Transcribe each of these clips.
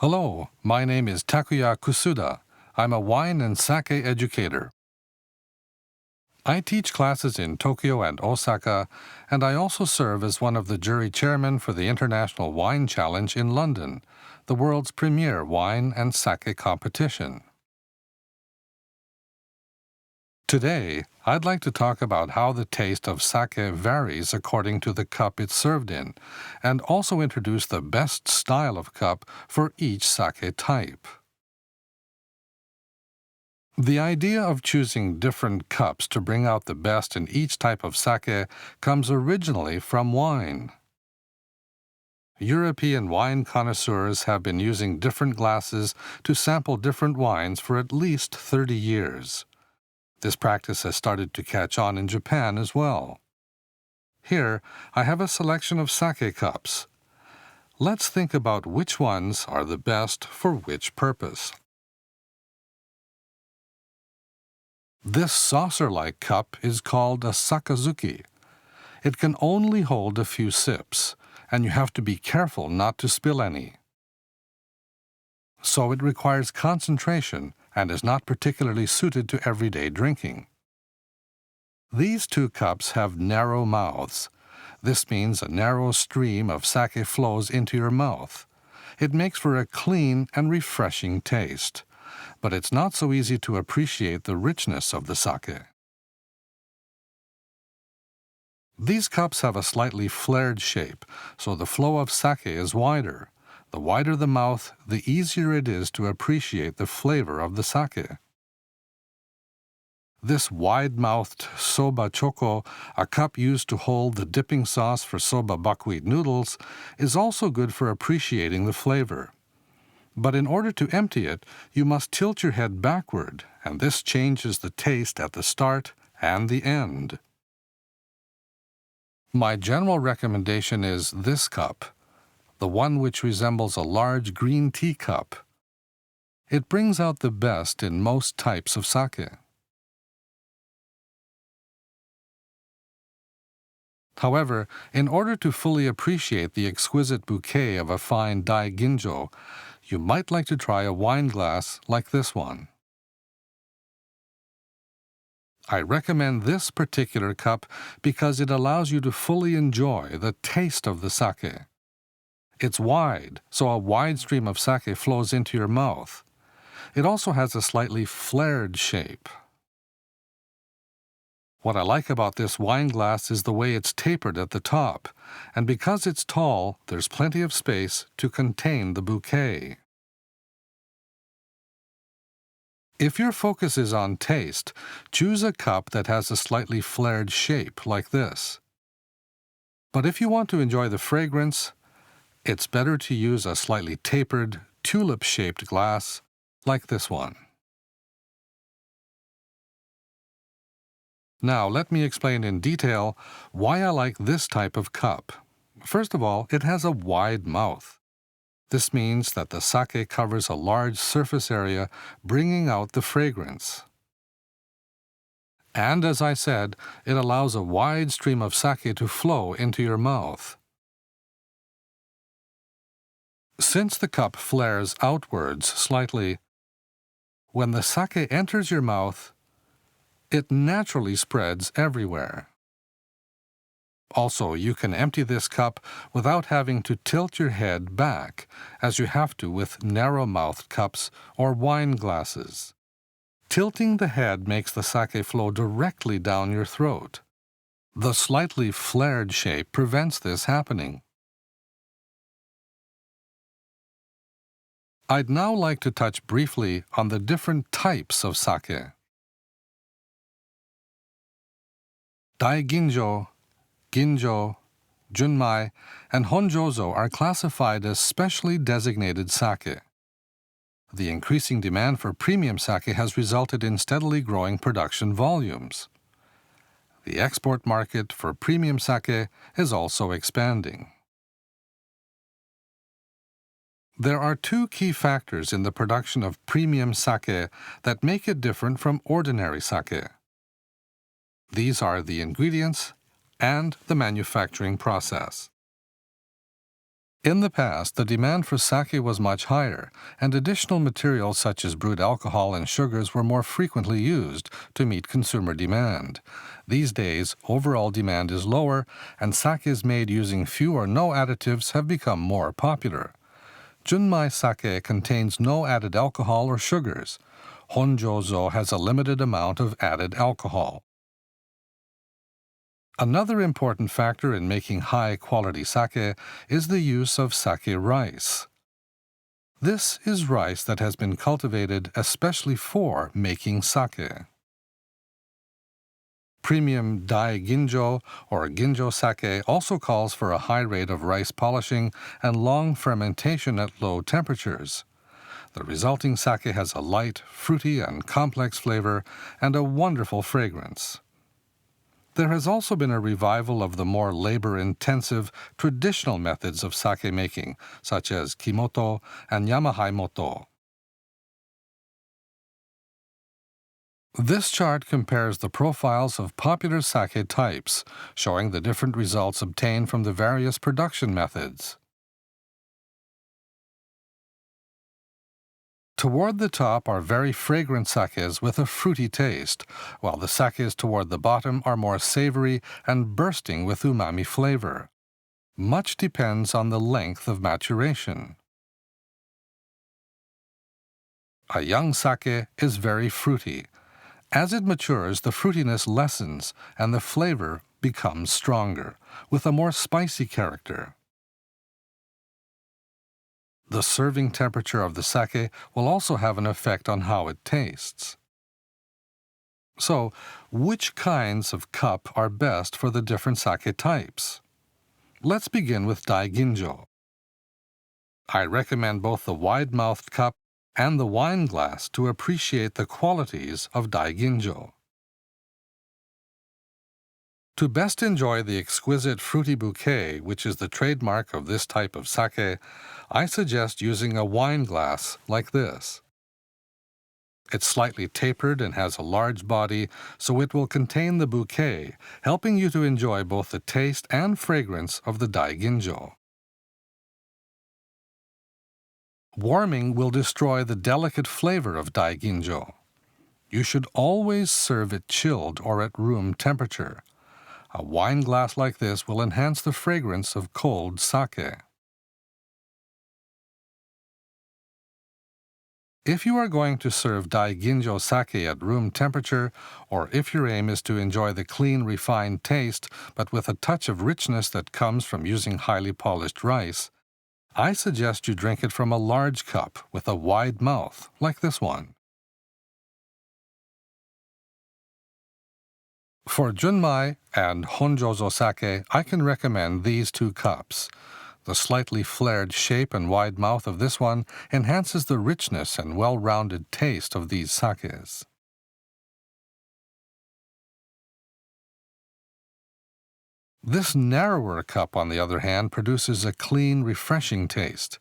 Hello, my name is Takuya Kusuda. I'm a wine and sake educator. I teach classes in Tokyo and Osaka, and I also serve as one of the jury chairmen for the International Wine Challenge in London, the world's premier wine and sake competition. Today, I'd like to talk about how the taste of sake varies according to the cup it's served in, and also introduce the best style of cup for each sake type. The idea of choosing different cups to bring out the best in each type of sake comes originally from wine. European wine connoisseurs have been using different glasses to sample different wines for at least 30 years. This practice has started to catch on in Japan as well. Here, I have a selection of sake cups. Let's think about which ones are the best for which purpose. This saucer-like cup is called a sakazuki. It can only hold a few sips, and you have to be careful not to spill any. So it requires concentration and is not particularly suited to everyday drinking. These two cups have narrow mouths. This means a narrow stream of sake flows into your mouth. It makes for a clean and refreshing taste, but it's not so easy to appreciate the richness of the sake. These cups have a slightly flared shape, so the flow of sake is wider. The wider the mouth, the easier it is to appreciate the flavor of the sake. This wide-mouthed soba choko, a cup used to hold the dipping sauce for soba buckwheat noodles, is also good for appreciating the flavor. But in order to empty it, you must tilt your head backward, and this changes the taste at the start and the end. My general recommendation is this cup, the one which resembles a large green tea cup. It brings out the best in most types of sake. However, in order to fully appreciate the exquisite bouquet of a fine dai ginjo, you might like to try a wine glass like this one. I recommend this particular cup because it allows you to fully enjoy the taste of the sake. It's wide, so a wide stream of sake flows into your mouth. It also has a slightly flared shape. What I like about this wine glass is the way it's tapered at the top, and because it's tall, there's plenty of space to contain the bouquet. If your focus is on taste, choose a cup that has a slightly flared shape like this. But if you want to enjoy the fragrance, it's better to use a slightly tapered, tulip-shaped glass like this one. Now, let me explain in detail why I like this type of cup. First of all, it has a wide mouth. This means that the sake covers a large surface area, bringing out the fragrance. And as I said, it allows a wide stream of sake to flow into your mouth. Since the cup flares outwards slightly, when the sake enters your mouth, it naturally spreads everywhere. Also, you can empty this cup without having to tilt your head back, as you have to with narrow-mouthed cups or wine glasses. Tilting the head makes the sake flow directly down your throat. The slightly flared shape prevents this happening. I'd now like to touch briefly on the different types of sake. Dai ginjo, ginjo, junmai, and honjozo are classified as specially designated sake. The increasing demand for premium sake has resulted in steadily growing production volumes. The export market for premium sake is also expanding. There are two key factors in the production of premium sake that make it different from ordinary sake. These are the ingredients and the manufacturing process. In the past, the demand for sake was much higher, and additional materials such as brewed alcohol and sugars were more frequently used to meet consumer demand. These days, overall demand is lower, and sakes made using few or no additives have become more popular. Junmai sake contains no added alcohol or sugars. Honjozo has a limited amount of added alcohol. Another important factor in making high-quality sake is the use of sake rice. This is rice that has been cultivated especially for making sake. Premium Dai Ginjo or Ginjo sake also calls for a high rate of rice polishing and long fermentation at low temperatures. The resulting sake has a light, fruity, and complex flavor and a wonderful fragrance. There has also been a revival of the more labor-intensive traditional methods of sake making, such as kimoto and yamahaimoto. This chart compares the profiles of popular sake types, showing the different results obtained from the various production methods. Toward the top are very fragrant sakes with a fruity taste, while the sakes toward the bottom are more savory and bursting with umami flavor. Much depends on the length of maturation. A young sake is very fruity. As it matures, the fruitiness lessens and the flavor becomes stronger, with a more spicy character. The serving temperature of the sake will also have an effect on how it tastes. So, which kinds of cup are best for the different sake types? Let's begin with Daiginjo. I recommend both the wide-mouthed cup and the wine glass to appreciate the qualities of Daiginjo. To best enjoy the exquisite fruity bouquet, which is the trademark of this type of sake, I suggest using a wine glass like this. It's slightly tapered and has a large body, so it will contain the bouquet, helping you to enjoy both the taste and fragrance of the Daiginjo. Warming will destroy the delicate flavor of Daiginjo. You should always serve it chilled or at room temperature. A wine glass like this will enhance the fragrance of cold sake. If you are going to serve Daiginjo sake at room temperature, or if your aim is to enjoy the clean, refined taste, but with a touch of richness that comes from using highly polished rice, I suggest you drink it from a large cup with a wide mouth, like this one. For Junmai and Honjozo sake, I can recommend these two cups. The slightly flared shape and wide mouth of this one enhances the richness and well-rounded taste of these sakes. This narrower cup, on the other hand, produces a clean, refreshing taste.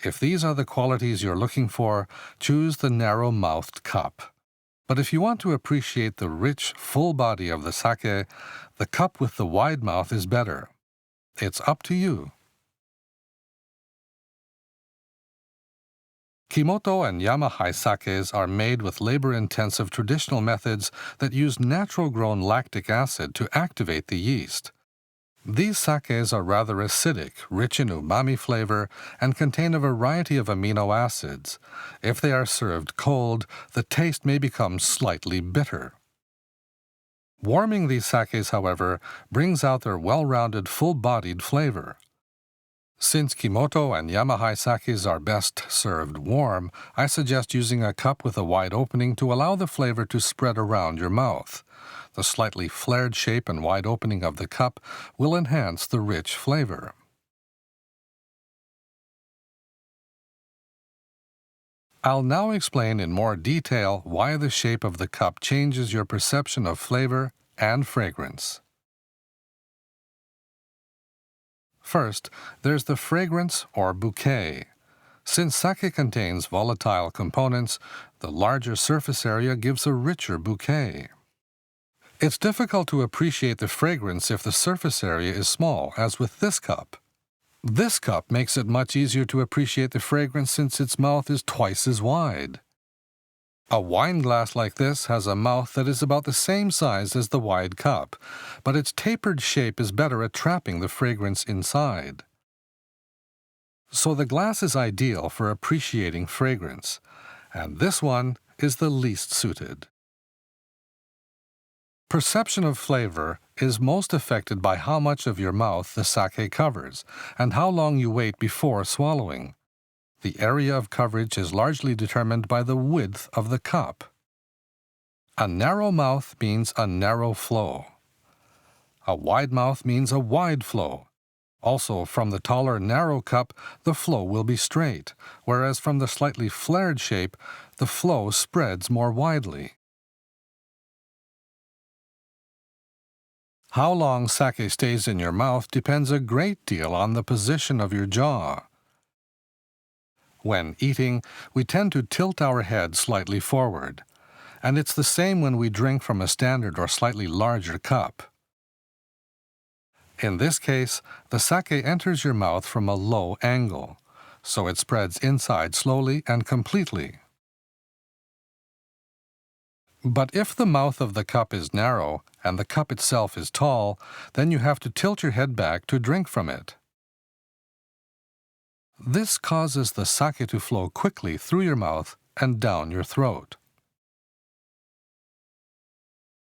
If these are the qualities you're looking for, choose the narrow-mouthed cup. But if you want to appreciate the rich, full body of the sake, the cup with the wide mouth is better. It's up to you. Kimoto and Yamahai sakes are made with labor-intensive traditional methods that use natural-grown lactic acid to activate the yeast. These sakes are rather acidic, rich in umami flavor, and contain a variety of amino acids. If they are served cold, the taste may become slightly bitter. Warming these sakes, however, brings out their well-rounded, full-bodied flavor. Since Kimoto and Yamahai sakes are best served warm, I suggest using a cup with a wide opening to allow the flavor to spread around your mouth. The slightly flared shape and wide opening of the cup will enhance the rich flavor. I'll now explain in more detail why the shape of the cup changes your perception of flavor and fragrance. First, there's the fragrance or bouquet. Since sake contains volatile components, the larger surface area gives a richer bouquet. It's difficult to appreciate the fragrance if the surface area is small, as with this cup. This cup makes it much easier to appreciate the fragrance since its mouth is twice as wide. A wine glass like this has a mouth that is about the same size as the wide cup, but its tapered shape is better at trapping the fragrance inside. So the glass is ideal for appreciating fragrance, and this one is the least suited. Perception of flavor is most affected by how much of your mouth the sake covers and how long you wait before swallowing. The area of coverage is largely determined by the width of the cup. A narrow mouth means a narrow flow. A wide mouth means a wide flow. Also, from the taller, narrow cup, the flow will be straight, whereas from the slightly flared shape, the flow spreads more widely. How long sake stays in your mouth depends a great deal on the position of your jaw. When eating, we tend to tilt our head slightly forward, and it's the same when we drink from a standard or slightly larger cup. In this case, the sake enters your mouth from a low angle, so it spreads inside slowly and completely. But if the mouth of the cup is narrow and the cup itself is tall, then you have to tilt your head back to drink from it. This causes the sake to flow quickly through your mouth and down your throat.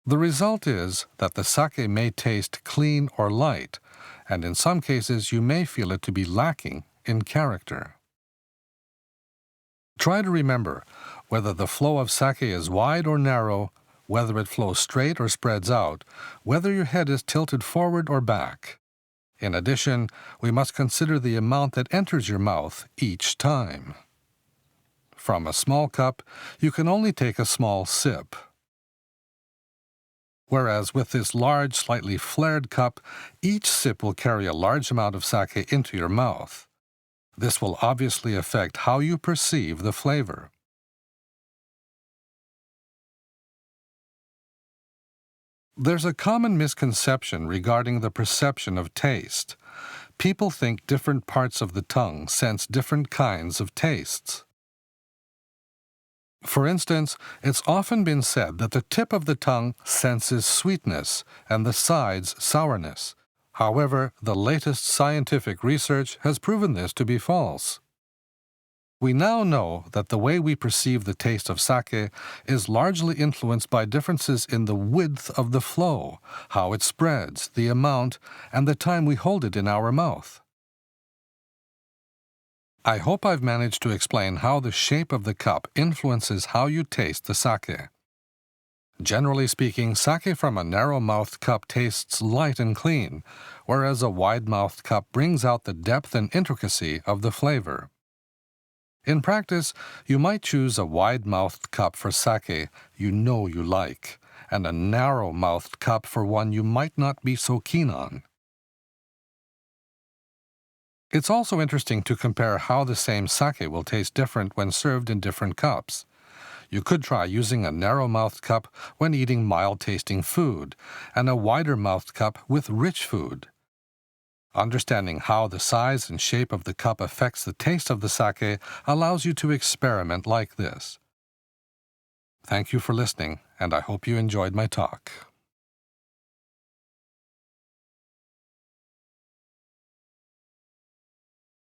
The result is that the sake may taste clean or light, and in some cases you may feel it to be lacking in character. Try to remember whether the flow of sake is wide or narrow, whether it flows straight or spreads out, whether your head is tilted forward or back. In addition, we must consider the amount that enters your mouth each time. From a small cup, you can only take a small sip. Whereas with this large, slightly flared cup, each sip will carry a large amount of sake into your mouth. This will obviously affect how you perceive the flavor. There's a common misconception regarding the perception of taste. People think different parts of the tongue sense different kinds of tastes. For instance, it's often been said that the tip of the tongue senses sweetness and the sides sourness. However, the latest scientific research has proven this to be false. We now know that the way we perceive the taste of sake is largely influenced by differences in the width of the flow, how it spreads, the amount, and the time we hold it in our mouth. I hope I've managed to explain how the shape of the cup influences how you taste the sake. Generally speaking, sake from a narrow-mouthed cup tastes light and clean, whereas a wide-mouthed cup brings out the depth and intricacy of the flavor. In practice, you might choose a wide-mouthed cup for sake you know you like, and a narrow-mouthed cup for one you might not be so keen on. It's also interesting to compare how the same sake will taste different when served in different cups. You could try using a narrow-mouthed cup when eating mild-tasting food, and a wider-mouthed cup with rich food. Understanding how the size and shape of the cup affects the taste of the sake allows you to experiment like this. Thank you for listening, and I hope you enjoyed my talk.